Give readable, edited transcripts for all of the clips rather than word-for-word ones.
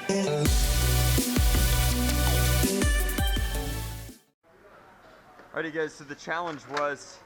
Alrighty guys, so the challenge was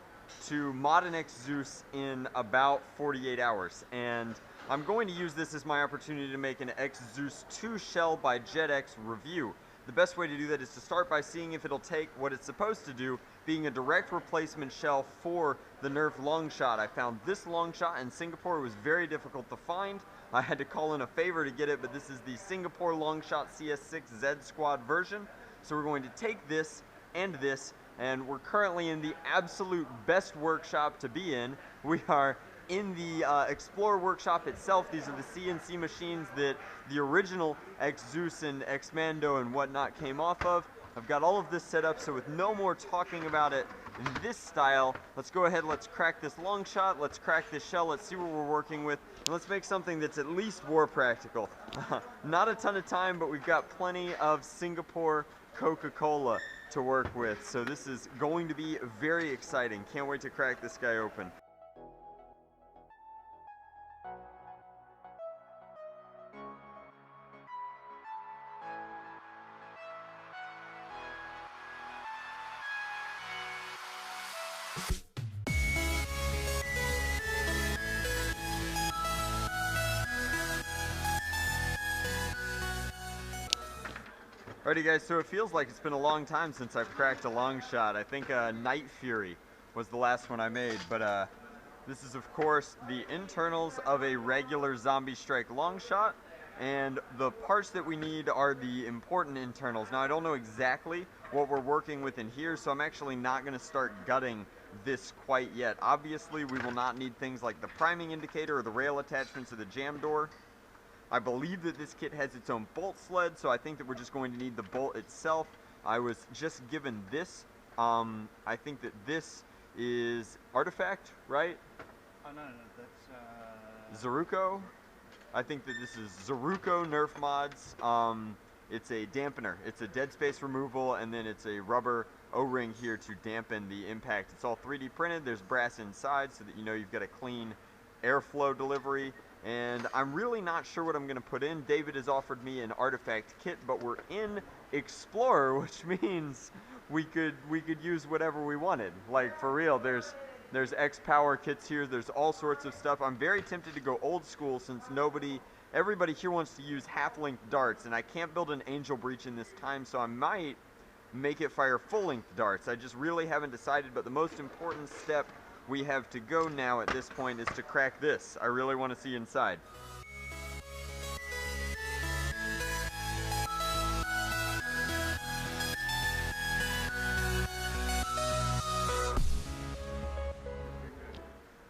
to mod an XZeus in about 48 hours, and I'm going to use this as my opportunity to make an XZeus 2 shell by JetX review. The best way to do that is to start by seeing if it'll take what it's supposed to do, being a direct replacement shell for the Nerf Longshot. I found this Longshot in Singapore. It was very difficult to find. I had to call in a favor to get it, but this is the Singapore Longshot CS6Z Squad version. So we're going to take this and this, and we're currently in the absolute best workshop to be in. We are in the Explorer workshop itself. These are the CNC machines that the original XZeus and Xmando and whatnot came off of. I've got all of this set up, so with no more talking about it in this style, let's go ahead, let's crack this long shot, let's crack this shell, let's see what we're working with, and let's make something that's at least war practical. Not a ton of time, but we've got plenty of Singapore Coca-Cola to work with, so this is going to be very exciting. Can't wait to crack this guy open. Alrighty guys, so it feels like it's been a long time since I've cracked a long shot. I think Night Fury was the last one I made, but this is of course the internals of a regular Zombie Strike long shot, and the parts that we need are the important internals. Now I don't know exactly what we're working with in here, so I'm actually not going to start gutting this quite yet. Obviously we will not need things like the priming indicator or the rail attachments or the jam door. I believe that this kit has its own bolt sled, so I think that we're just going to need the bolt itself. I was just given this. I think that this is Artifact, right? Oh, no, that's... Zaruko? I think that this is Zaruko Nerf mods. It's a dampener. It's a dead space removal, and then it's a rubber O-ring here to dampen the impact. It's all 3D printed. There's brass inside so that you know you've got a clean airflow delivery. And I'm really not sure what I'm going to put in. David has offered me an Artifact kit, but we're in Explorer, which means we could use whatever we wanted. Like, for real, there's X-Power kits here, there's all sorts of stuff. I'm very tempted to go old school since everybody here wants to use half-length darts, and I can't build an Angel Breach in this time, so I might make it fire full-length darts. I just really haven't decided, but the most important step we have to go now at this point is to crack this. I really want to see inside.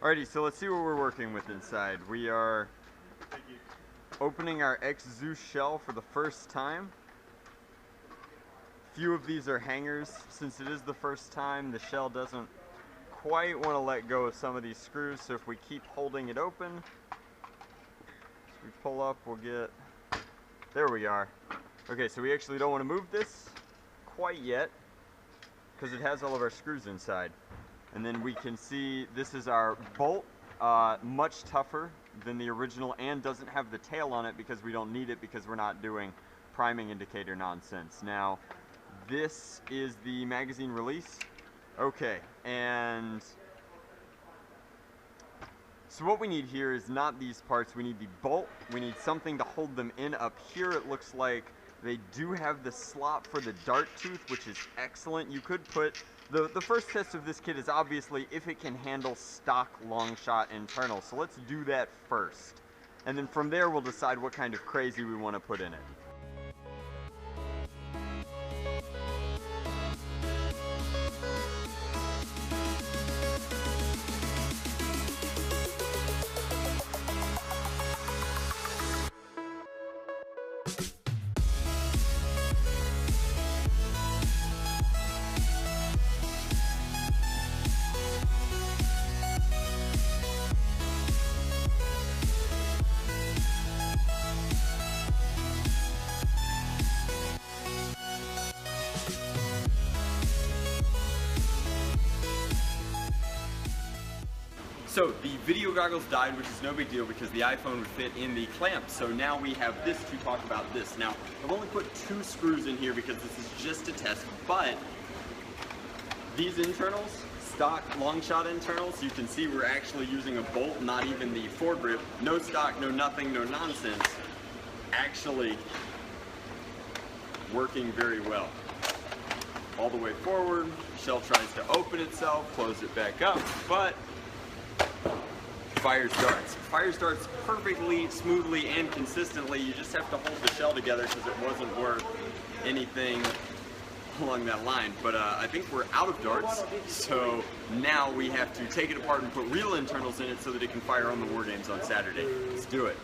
Alrighty, so let's see what we're working with inside. We are opening our XZeus shell for the first time. Few of these are hangers. Since it is the first time, the shell doesn't quite want to let go of some of these screws, so if we keep holding it open, as we pull up, we'll get, there we are. Okay, so we actually don't want to move this quite yet because it has all of our screws inside. And then we can see this is our bolt, much tougher than the original, and doesn't have the tail on it because we don't need it because we're not doing priming indicator nonsense. Now, this is the magazine release. Okay, and so what we need here is not these parts. We need the bolt. We need something to hold them in up here. It looks like they do have the slot for the dart tooth, which is excellent. You could put, the first test of this kit is obviously if it can handle stock long shot internals. So let's do that first. And then from there we'll decide what kind of crazy we want to put in it. So the video goggles died, which is no big deal because the iPhone would fit in the clamp. So now we have this to talk about this. Now, I've only put 2 screws in here because this is just a test, but these internals, stock long shot internals, you can see we're actually using a bolt, not even the foregrip. No stock, no nothing, no nonsense. Actually working very well. All the way forward, shell tries to open itself, close it back up, but fire starts. Fire starts perfectly, smoothly, and consistently. You just have to hold the shell together because it wasn't worth anything along that line. But I think we're out of darts, so now we have to take it apart and put real internals in it so that it can fire on the war games on Saturday. Let's do it.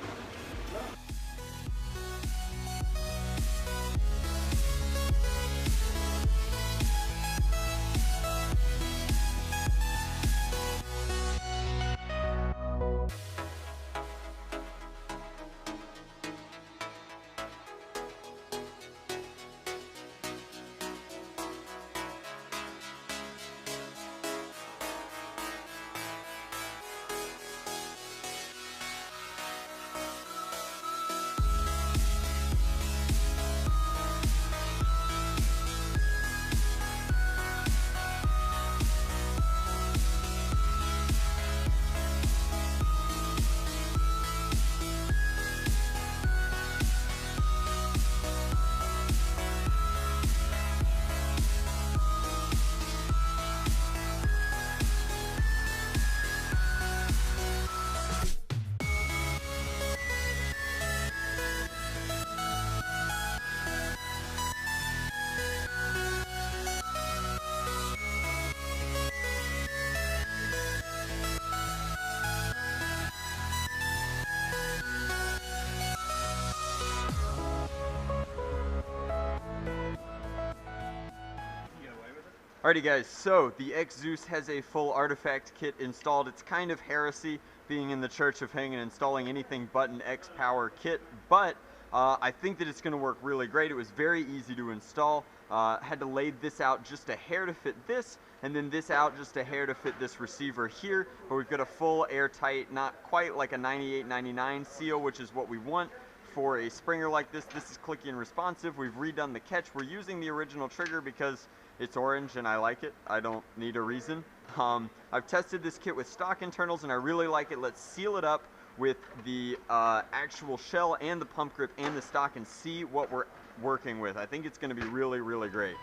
Alrighty guys, so the XZeus has a full artifact kit installed. It's kind of heresy being in the Church of Hang and installing anything but an X Power kit, but I think that it's going to work really great. It was very easy to install. Had to lay this out just a hair to fit this, and then this out just a hair to fit this receiver here, but we've got a full airtight, not quite like a 98-99 seal, which is what we want for a Springer like this. This is clicky and responsive. We've redone the catch. We're using the original trigger because it's orange and I like it. I don't need a reason. I've tested this kit with stock internals and I really like it. Let's seal it up with the actual shell and the pump grip and the stock and see what we're working with. I think it's going to be really, really great.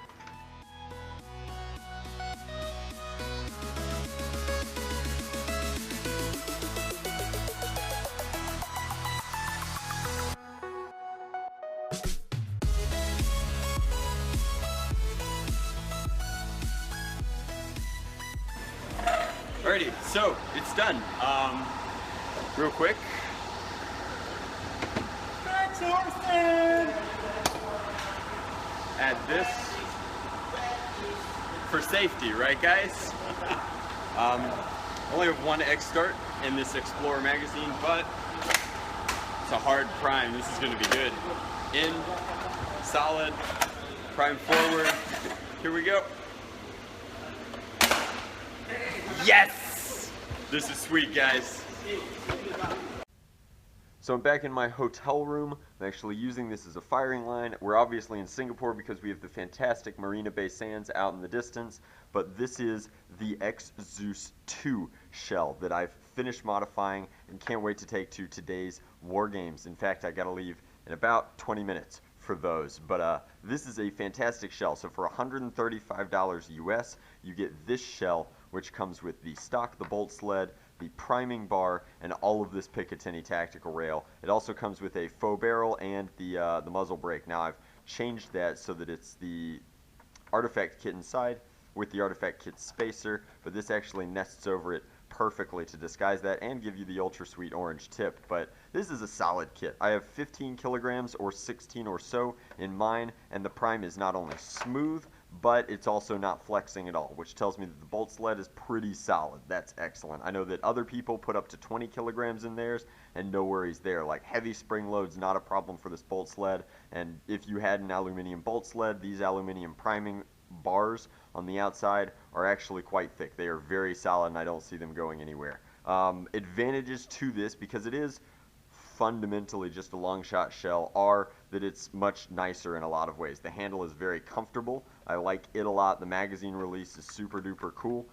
Alrighty, so it's done. Real quick. Add this for safety, right guys? Only have one X start in this Explorer magazine, but it's a hard prime. This is going to be good. In, solid, prime forward. Here we go. Yes! This is sweet, guys. So I'm back in my hotel room. I'm actually using this as a firing line. We're obviously in Singapore because we have the fantastic Marina Bay Sands out in the distance, but this is the XZeus 2 shell that I've finished modifying and can't wait to take to today's war games. In fact, I gotta leave in about 20 minutes for those, but this is a fantastic shell. So for $135 US, you get this shell, which comes with the stock, the bolt sled, the priming bar, and all of this Picatinny tactical rail. It also comes with a faux barrel and the muzzle brake. Now I've changed that so that it's the artifact kit inside with the artifact kit spacer, but this actually nests over it perfectly to disguise that and give you the ultra sweet orange tip. But this is a solid kit. I have 15 kilograms or 16 or so in mine, and the prime is not only smooth, but it's also not flexing at all, which tells me that the bolt sled is pretty solid. That's excellent. I know that other people put up to 20 kilograms in theirs, and no worries there. Like, heavy spring load's not a problem for this bolt sled, and if you had an aluminum bolt sled, these aluminum priming bars on the outside are actually quite thick. They are very solid, and I don't see them going anywhere. Advantages to this, because it is fundamentally just a long shot shell, are that it's much nicer in a lot of ways. The handle is very comfortable. I like it a lot. The magazine release is super duper cool.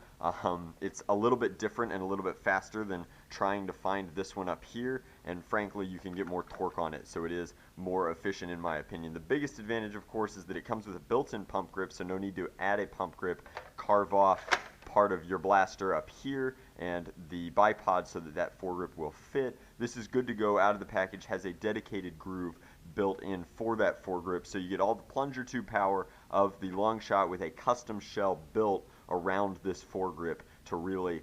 It's a little bit different and a little bit faster than trying to find this one up here, and frankly you can get more torque on it, so it is more efficient in my opinion. The biggest advantage, of course, is that it comes with a built-in pump grip, so no need to add a pump grip. Carve off part of your blaster up here and the bipod so that that foregrip will fit. This is good to go out of the package, has a dedicated groove built in for that foregrip, so you get all the plunger tube power of the long shot with a custom shell built around this foregrip to really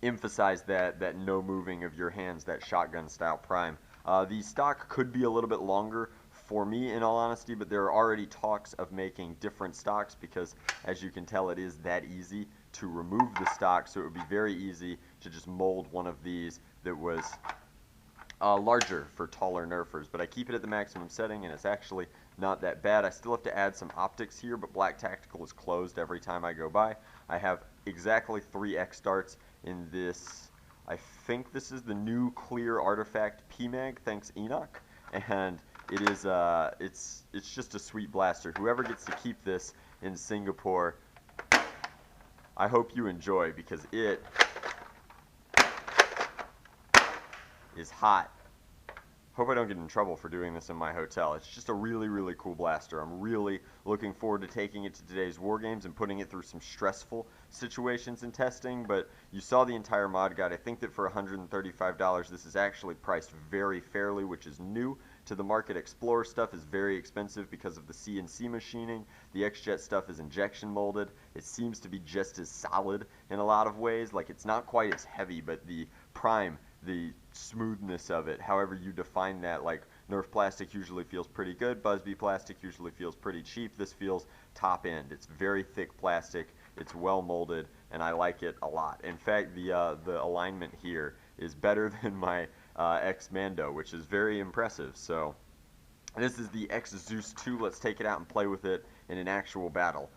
emphasize that no moving of your hands, that shotgun style prime. The stock could be a little bit longer for me, in all honesty, but there are already talks of making different stocks because, as you can tell, it is that easy to remove the stock, so it would be very easy to just mold one of these that was larger for taller nerfers. But I keep it at the maximum setting, and it's actually not that bad. I still have to add some optics here, but Black Tactical is closed every time I go by. I have exactly 3 X darts in this. I think this is the new clear artifact PMAG, thanks Enoch, and it is it's just a sweet blaster. Whoever gets to keep this in Singapore, I hope you enjoy, because it is hot. Hope I don't get in trouble for doing this in my hotel. It's just a really, really cool blaster. I'm really looking forward to taking it to today's war games and putting it through some stressful situations in testing, but you saw the entire mod guide. I think that for $135, this is actually priced very fairly, which is new to the market. Explorer stuff is very expensive because of the CNC machining. The XJet stuff is injection molded. It seems to be just as solid in a lot of ways. Like, it's not quite as heavy, but the prime, the smoothness of it, however you define that, like Nerf plastic usually feels pretty good, Busby plastic usually feels pretty cheap. This feels top end. It's very thick plastic, it's well molded, and I like it a lot. In fact, the alignment here is better than my X-Mando, which is very impressive. So this is the XZeus 2. Let's take it out and play with it in an actual battle.